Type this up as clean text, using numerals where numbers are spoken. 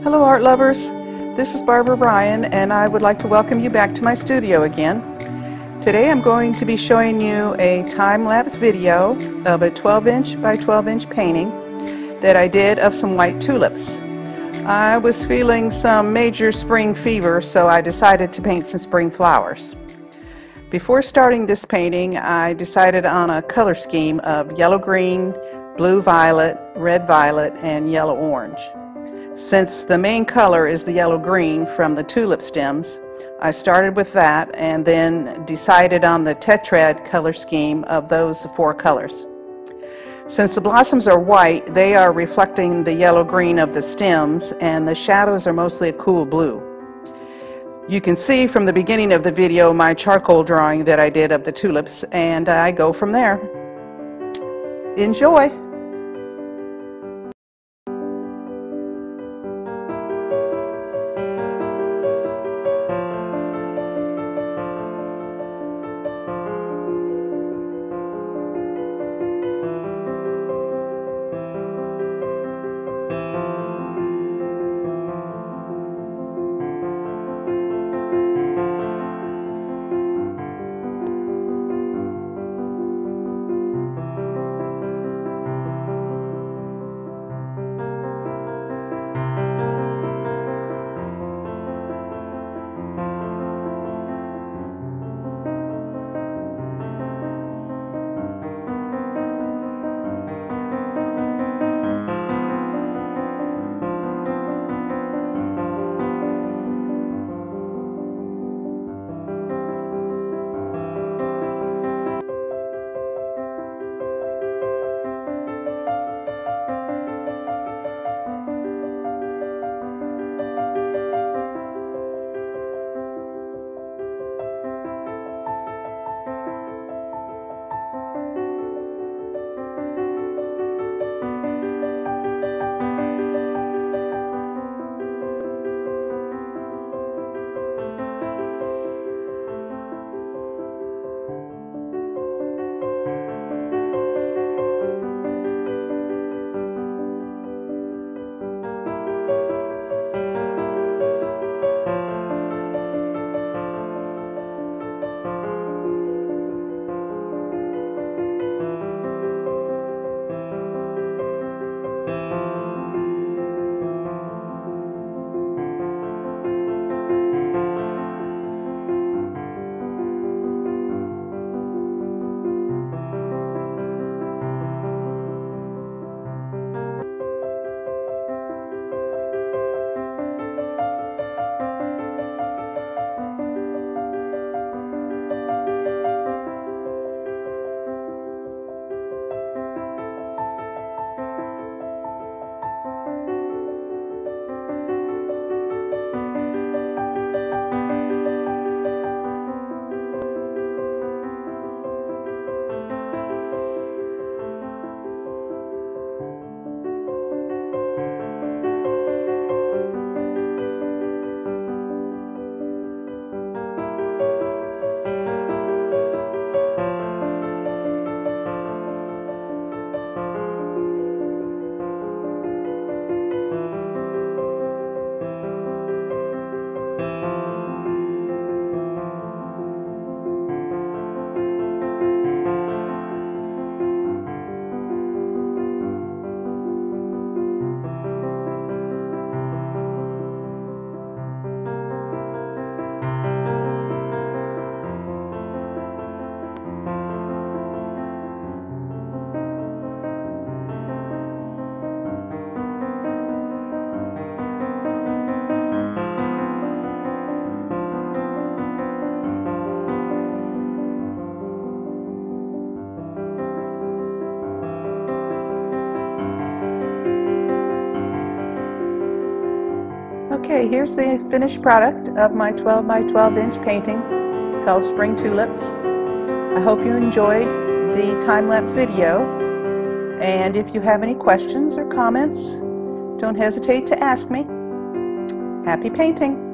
Hello art lovers, this is Barbara Bryan and I would like to welcome you back to my studio again. Today I'm going to be showing you a time-lapse video of a 12-inch by 12-inch painting that I did of some white tulips. I was feeling some major spring fever, so I decided to paint some spring flowers. Before starting this painting, I decided on a color scheme of yellow-green, blue-violet, red-violet, and yellow-orange. Since the main color is the yellow-green from the tulip stems, I started with that and then decided on the tetrad color scheme of those four colors. Since the blossoms are white, they are reflecting the yellow-green of the stems, and the shadows are mostly a cool blue. You can see from the beginning of the video my charcoal drawing that I did of the tulips, and I go from there. Enjoy! Okay, here's the finished product of my 12 by 12 inch painting called Spring Tulips. I hope you enjoyed the time-lapse video, and if you have any questions or comments, don't hesitate to ask me. Happy painting!